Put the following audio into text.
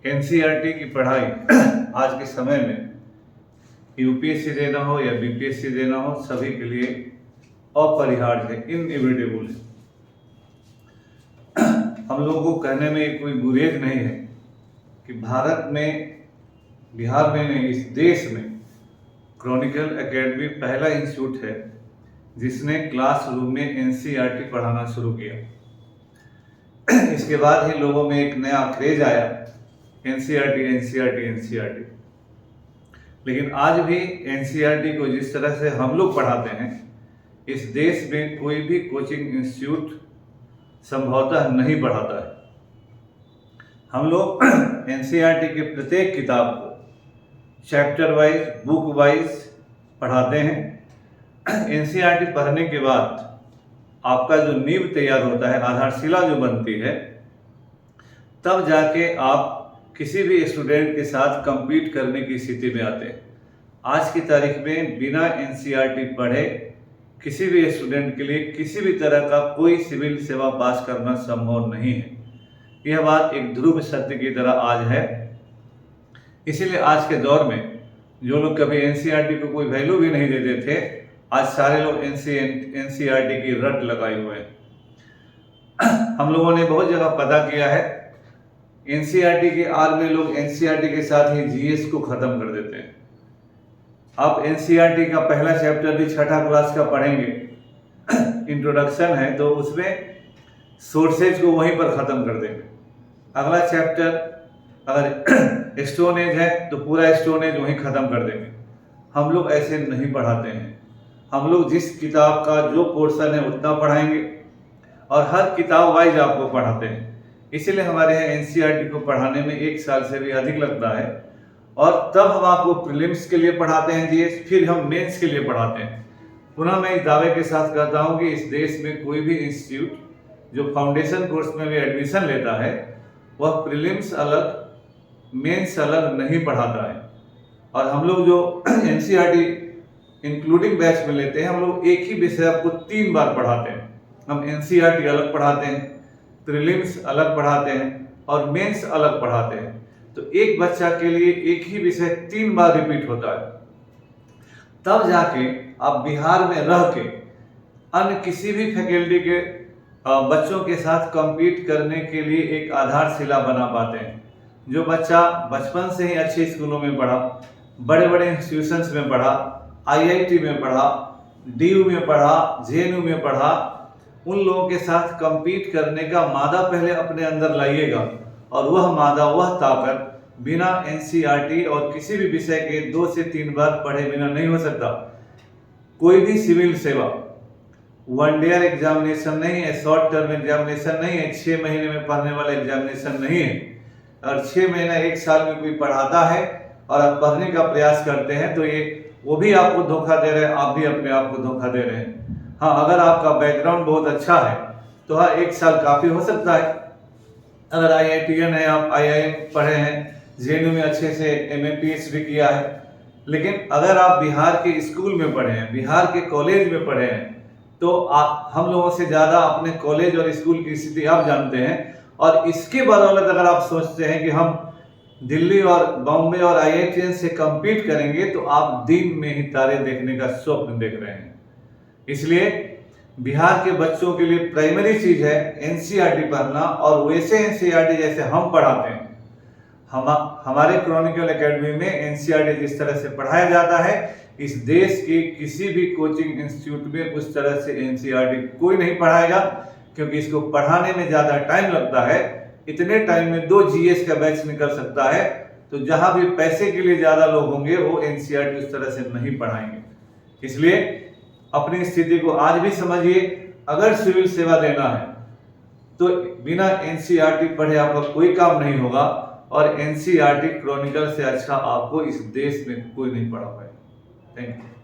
NCERT की पढ़ाई आज के समय में यूपीएससी देना हो या बीपीएससी देना हो, सभी के लिए अपरिहार्य है, इनएविटेबल है। हम लोगों को कहने में कोई गुरेज नहीं है कि भारत में, बिहार में नहीं, इस देश में क्रॉनिकल एकेडमी पहला इंस्टीट्यूट है जिसने क्लासरूम में एनसीईआरटी पढ़ाना शुरू किया। इसके बाद ही लोगों में एक नया क्रेज आया, एनसीईआरटी एनसीईआरटी एनसीईआरटी। लेकिन आज भी एनसीईआरटी को जिस तरह से हम लोग पढ़ाते हैं, इस देश में कोई भी कोचिंग इंस्टीट्यूट संभवतः नहीं पढ़ाता है। हम लोग एनसीईआरटी के प्रत्येक किताब को चैप्टर वाइज, बुक वाइज पढ़ाते हैं। एनसीईआरटी पढ़ने के बाद आपका जो नींव तैयार होता है, आधारशिला जो बनती है, तब जाके आप किसी भी स्टूडेंट के साथ compete करने की स्थिति में आते हैं। आज की तारीख में बिना एनसीईआरटी पढ़े किसी भी स्टूडेंट के लिए किसी भी तरह का कोई सिविल सेवा पास करना संभव नहीं है। यह बात एक ध्रुव सत्य की तरह आज है। इसीलिए आज के दौर में जो लोग कभी एनसीईआरटी को कोई वैल्यू भी नहीं देते थे, आज सारे लोग एनसीईआरटी की रट लगाए हुए हैं। हम लोगों ने बहुत जगह पता किया है, एनसीईआरटी के आड़ में लोग एनसीईआरटी के साथ ही जीएस को खत्म कर देते हैं। आप एनसीईआरटी का पहला चैप्टर भी छठा क्लास का पढ़ेंगे, इंट्रोडक्शन है, तो उसमें सोर्सेज को वहीं पर खत्म कर देंगे। अगला चैप्टर अगर स्टोन एज है तो पूरा स्टोन एज वहीं खत्म कर देंगे। हम लोग ऐसे नहीं पढ़ाते हैं। हम लोग जिस किताब का जो पोर्शन है उतना पढ़ाएंगे और हर किताब वाइज आपको पढ़ाते हैं। इसीलिए हमारे यहाँ एनसीईआरटी को पढ़ाने में 1 साल से भी अधिक लगता है। और तब हम आपको प्रीलिम्स के लिए पढ़ाते हैं जीएस, फिर हम मेंस के लिए पढ़ाते हैं। पुनः मैं इस दावे के साथ कहता हूँ कि इस देश में कोई भी इंस्टीट्यूट जो फाउंडेशन कोर्स में भी एडमिशन लेता है, वह प्रीलिम्स अलग, मेंस अलग नहीं पढ़ाता है। और हम लोग जो एनसीईआरटी इंक्लूडिंग बैच में लेते हैं, हम लोग एक ही विषय आपको 3 बार पढ़ाते हैं। हम एनसीईआरटी अलग पढ़ाते हैं, प्रीलिम्स अलग पढ़ाते हैं और मेंस अलग पढ़ाते हैं। तो एक बच्चा के लिए एक ही विषय 3 बार रिपीट होता है। तब जाके आप बिहार में रह के अन्य किसी भी फैकल्टी के बच्चों के साथ compete करने के लिए एक आधारशिला बना पाते हैं। जो बच्चा बचपन से ही अच्छे स्कूलों में पढ़ा, बड़े बड़े इंस्टीट्यूशंस में पढ़ा, आईआईटी में पढ़ा, डीयू में पढ़ा, जेएनयू में पढ़ा, उन लोगों के साथ compete करने का मादा पहले अपने अंदर लाइएगा। और वह मादा, वह ताकत बिना एनसीईआरटी और किसी भी विषय के 2 से 3 बार पढ़े बिना नहीं हो सकता। कोई भी सिविल सेवा वन ईयर एग्जामिनेशन नहीं है, शॉर्ट टर्म एग्जामिनेशन नहीं है, 6 महीने में पढ़ने वाला एग्जामिनेशन नहीं है। और 6 महीना 1 साल में कोई पढ़ाता है और आप पढ़ने का प्रयास करते हैं, तो ये वो भी आपको धोखा दे रहे हैं, आप भी अपने आप को धोखा दे रहे हैं। हाँ, अगर आपका बैकग्राउंड बहुत अच्छा है तो हाँ, 1 साल काफ़ी हो सकता है। अगर आईआईटीएन है, आप आईआईएम पढ़े हैं, जेएनयू में अच्छे से एमए पीएचडी किया है, लेकिन अगर आप बिहार के स्कूल में पढ़े हैं, बिहार के कॉलेज में पढ़े हैं, तो आप हम लोगों से ज़्यादा अपने कॉलेज और स्कूल की स्थिति आप जानते हैं। और इसके बदौलत अगर आप सोचते हैं कि हम दिल्ली और बॉम्बे और आईआईटीएन से compete करेंगे, तो आप दिन में ही तारे देखने का स्वप्न देख रहे हैं। इसलिए बिहार के बच्चों के लिए प्राइमरी चीज है एनसीईआरटी पढ़ना, और वैसे एनसीईआरटी जैसे हम पढ़ाते हैं। हमारे क्रॉनिकल एकेडमी में एनसीईआरटी जिस तरह से पढ़ाया जाता है, इस देश के किसी भी कोचिंग इंस्टीट्यूट में उस तरह से एनसीईआरटी कोई नहीं पढ़ाएगा, क्योंकि इसको पढ़ाने में ज़्यादा टाइम लगता है। इतने टाइम में 2 जीएस का बैच निकल सकता है। तो जहाँ भी पैसे के लिए ज़्यादा लोग होंगे, वो एनसीईआरटी उस तरह से नहीं पढ़ाएंगे। इसलिए अपनी स्थिति को आज भी समझिए। अगर सिविल सेवा देना है तो बिना एनसीईआरटी पढ़े आपका कोई काम नहीं होगा, और एनसीईआरटी क्रॉनिकल से अच्छा आपको इस देश में कोई नहीं पढ़ा पाएगा। Thank you.